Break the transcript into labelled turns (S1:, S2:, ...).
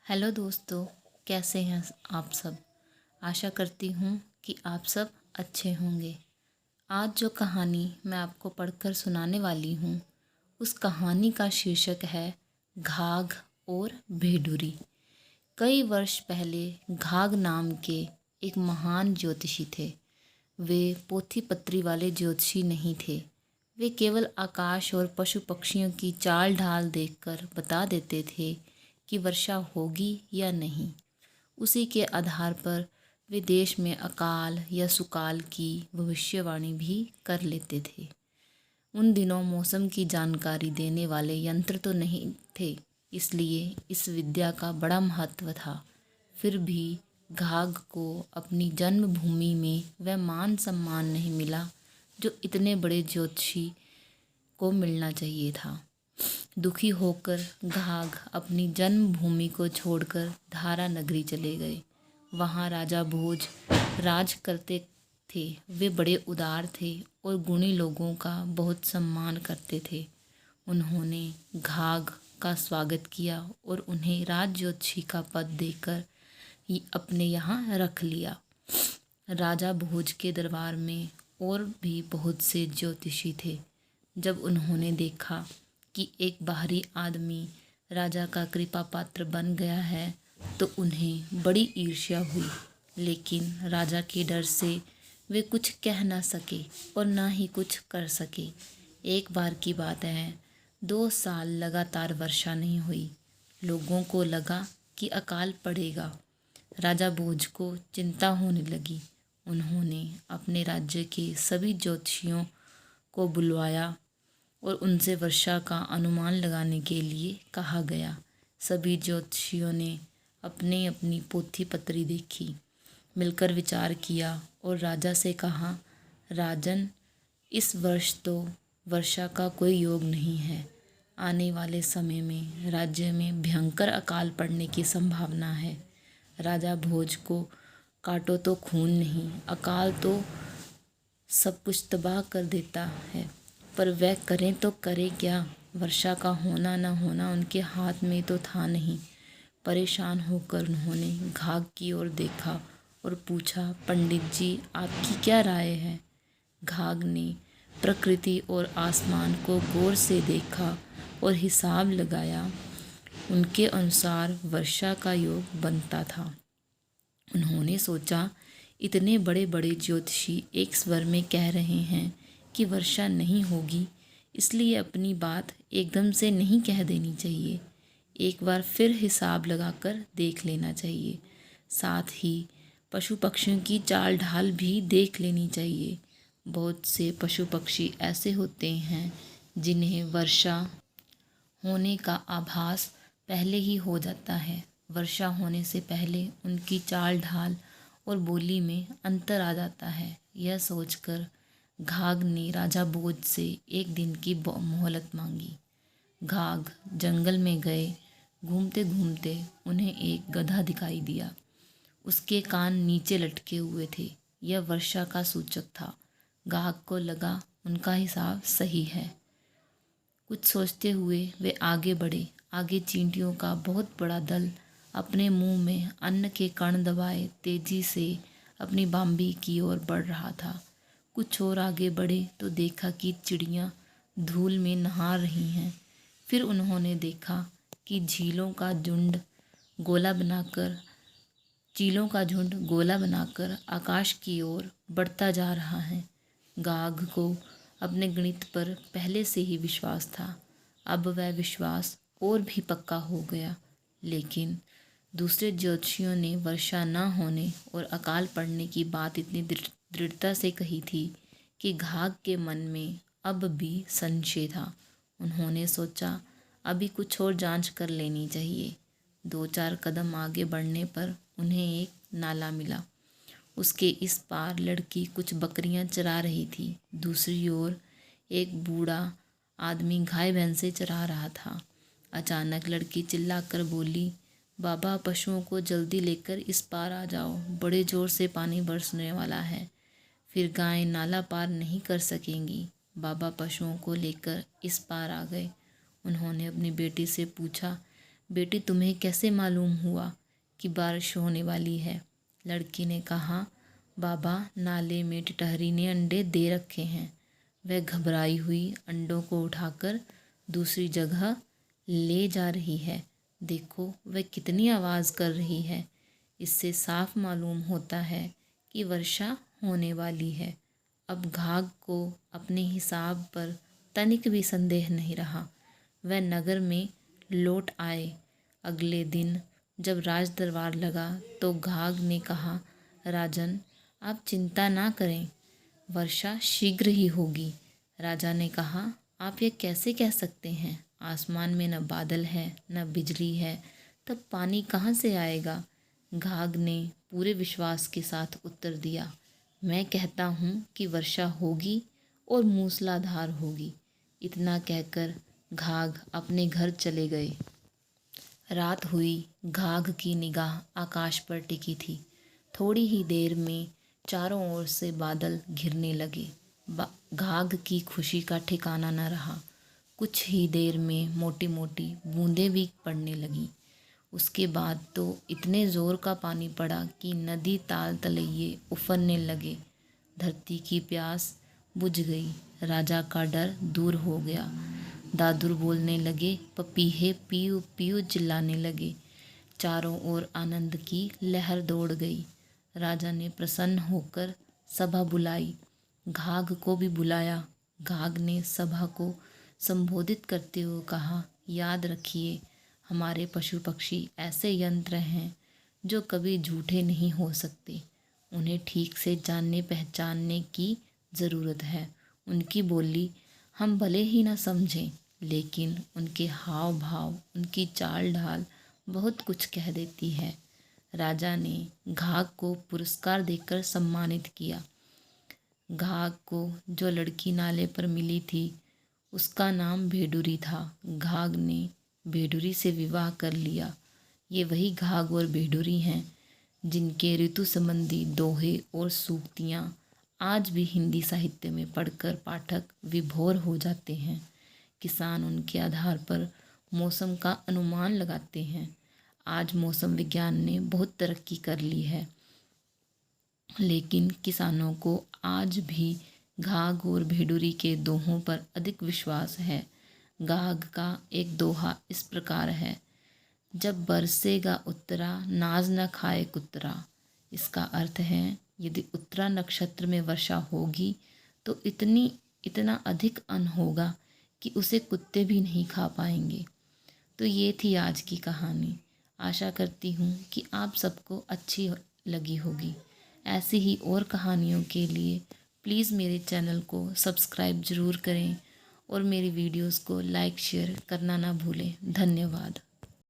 S1: Hello दोस्तों, कैसे हैं आप सब। आशा करती हूँ कि आप सब अच्छे होंगे। आज जो कहानी मैं आपको पढ़कर सुनाने वाली हूँ उस कहानी का शीर्षक है घाघ और भेड़ूरी। कई वर्ष पहले घाघ नाम के एक महान ज्योतिषी थे। वे पोथी पत्री वाले ज्योतिषी नहीं थे। वे केवल आकाश और पशु पक्षियों की चाल ढाल देखकर बता देते थे कि वर्षा होगी या नहीं। उसी के आधार पर वे देश में अकाल या सुकाल की भविष्यवाणी भी कर लेते थे। उन दिनों मौसम की जानकारी देने वाले यंत्र तो नहीं थे, इसलिए इस विद्या का बड़ा महत्व था। फिर भी घाघ को अपनी जन्मभूमि में वह मान सम्मान नहीं मिला जो इतने बड़े ज्योतिषी को मिलना चाहिए था। दुखी होकर घाघ अपनी जन्मभूमि को छोड़कर धारा नगरी चले गए। वहाँ राजा भोज राज करते थे। वे बड़े उदार थे और गुणी लोगों का बहुत सम्मान करते थे। उन्होंने घाघ का स्वागत किया और उन्हें राज ज्योतिषी का पद देकर ही अपने यहाँ रख लिया। राजा भोज के दरबार में और भी बहुत से ज्योतिषी थे। जब उन्होंने देखा कि एक बाहरी आदमी राजा का कृपा पात्र बन गया है तो उन्हें बड़ी ईर्ष्या हुई, लेकिन राजा के डर से वे कुछ कह न सके और ना ही कुछ कर सके। एक बार की बात है, 2 साल लगातार वर्षा नहीं हुई। लोगों को लगा कि अकाल पड़ेगा। राजा भोज को चिंता होने लगी। उन्होंने अपने राज्य के सभी ज्योतिषियों को बुलवाया और उनसे वर्षा का अनुमान लगाने के लिए कहा गया। सभी ज्योतिषियों ने अपनी अपनी पोथी पत्री देखी, मिलकर विचार किया और राजा से कहा, राजन, इस वर्ष तो वर्षा का कोई योग नहीं है। आने वाले समय में राज्य में भयंकर अकाल पड़ने की संभावना है। राजा भोज को काटो तो खून नहीं, अकाल तो सब कुछ तबाह कर देता है, पर वह करें तो करे क्या। वर्षा का होना न होना उनके हाथ में तो था नहीं। परेशान होकर उन्होंने घाघ की ओर देखा और पूछा, पंडित जी, आपकी क्या राय है। घाघ ने प्रकृति और आसमान को गौर से देखा और हिसाब लगाया। उनके अनुसार वर्षा का योग बनता था। उन्होंने सोचा, इतने बड़े बड़े ज्योतिषी एक स्वर में कह रहे हैं कि वर्षा नहीं होगी, इसलिए अपनी बात एकदम से नहीं कह देनी चाहिए। एक बार फिर हिसाब लगाकर देख लेना चाहिए। साथ ही पशु पक्षियों की चाल ढाल भी देख लेनी चाहिए। बहुत से पशु पक्षी ऐसे होते हैं जिन्हें वर्षा होने का आभास पहले ही हो जाता है। वर्षा होने से पहले उनकी चाल ढाल और बोली में अंतर आ जाता है। यह सोचकर घाघ ने राजा भोज से एक दिन की मोहलत मांगी। घाघ जंगल में गए। घूमते घूमते उन्हें एक गधा दिखाई दिया। उसके कान नीचे लटके हुए थे। यह वर्षा का सूचक था। घाघ को लगा उनका हिसाब सही है। कुछ सोचते हुए वे आगे बढ़े। आगे चींटियों का बहुत बड़ा दल अपने मुंह में अन्न के कण दबाए तेजी से अपनी बाम्बी की ओर बढ़ रहा था। कुछ और आगे बढ़े तो देखा कि चिड़ियाँ धूल में नहा रही हैं। फिर उन्होंने देखा कि चीलों का झुंड गोला बनाकर आकाश की ओर बढ़ता जा रहा है। घाघ को अपने गणित पर पहले से ही विश्वास था। अब वह विश्वास और भी पक्का हो गया। लेकिन दूसरे ज्योतिषियों ने वर्षा न होने और अकाल पड़ने की बात इतनी दृढ़ता से कही थी कि घाघ के मन में अब भी संशय था। उन्होंने सोचा, अभी कुछ और जांच कर लेनी चाहिए। 2-4 कदम आगे बढ़ने पर उन्हें एक नाला मिला। उसके इस पार लड़की कुछ बकरियां चरा रही थी। दूसरी ओर एक बूढ़ा आदमी गाय भैंसे चरा रहा था। अचानक लड़की चिल्लाकर बोली, बाबा, पशुओं को जल्दी लेकर इस पार आ जाओ, बड़े जोर से पानी बरसने वाला है, फिर गाय नाला पार नहीं कर सकेंगी। बाबा पशुओं को लेकर इस पार आ गए। उन्होंने अपनी बेटी से पूछा, बेटी तुम्हें कैसे मालूम हुआ कि बारिश होने वाली है? लड़की ने कहा, बाबा, नाले में टिटहरी ने अंडे दे रखे हैं। वह घबराई हुई अंडों को उठाकर दूसरी जगह ले जा रही है। देखो वह कितनी आवाज़ कर रही है। इससे साफ मालूम होता है कि वर्षा होने वाली है। अब घाघ को अपने हिसाब पर तनिक भी संदेह नहीं रहा। वह नगर में लौट आए। अगले दिन जब राज दरबार लगा तो घाघ ने कहा, राजन, आप चिंता ना करें, वर्षा शीघ्र ही होगी। राजा ने कहा, आप ये कैसे कह सकते हैं? आसमान में न बादल है न बिजली है, तब पानी कहाँ से आएगा? घाघ ने पूरे विश्वास के साथ उत्तर दिया, मैं कहता हूँ कि वर्षा होगी और मूसलाधार होगी। इतना कहकर घाघ अपने घर चले गए। रात हुई। घाघ की निगाह आकाश पर टिकी थी। थोड़ी ही देर में चारों ओर से बादल घिरने लगे। घाघ की खुशी का ठिकाना न रहा। कुछ ही देर में मोटी मोटी बूंदें भी पड़ने लगीं। उसके बाद तो इतने ज़ोर का पानी पड़ा कि नदी ताल तलैये उफरने लगे। धरती की प्यास बुझ गई। राजा का डर दूर हो गया। दादुर बोलने लगे, पपीहे पीऊ पीऊ चिल्लाने लगे। चारों ओर आनंद की लहर दौड़ गई। राजा ने प्रसन्न होकर सभा बुलाई। घाघ को भी बुलाया। घाघ ने सभा को संबोधित करते हुए कहा, याद रखिए, हमारे पशु पक्षी ऐसे यंत्र हैं जो कभी झूठे नहीं हो सकते। उन्हें ठीक से जानने पहचानने की ज़रूरत है। उनकी बोली हम भले ही ना समझें, लेकिन उनके हाव भाव, उनकी चाल ढाल बहुत कुछ कह देती है। राजा ने घाघ को पुरस्कार देकर सम्मानित किया। घाघ को जो लड़की नाले पर मिली थी उसका नाम भेडुरी था। घाघ ने भेडुरी से विवाह कर लिया। ये वही घाघ और भेडुरी हैं जिनके ऋतु संबंधी दोहे और सूक्तियाँ आज भी हिंदी साहित्य में पढ़कर पाठक विभोर हो जाते हैं। किसान उनके आधार पर मौसम का अनुमान लगाते हैं। आज मौसम विज्ञान ने बहुत तरक्की कर ली है, लेकिन किसानों को आज भी घाघ और भेडुरी के दोहों पर अधिक विश्वास है। घाघ का एक दोहा इस प्रकार है, जब बरसेगा उत्तरा नाज न खाए कुतरा। इसका अर्थ है, यदि उत्तरा नक्षत्र में वर्षा होगी तो इतना अधिक अन्न होगा कि उसे कुत्ते भी नहीं खा पाएंगे। तो ये थी आज की कहानी। आशा करती हूँ कि आप सबको अच्छी लगी होगी। ऐसी ही और कहानियों के लिए प्लीज़ मेरे चैनल को सब्सक्राइब ज़रूर करें और मेरी वीडियोस को लाइक शेयर करना ना भूलें। धन्यवाद।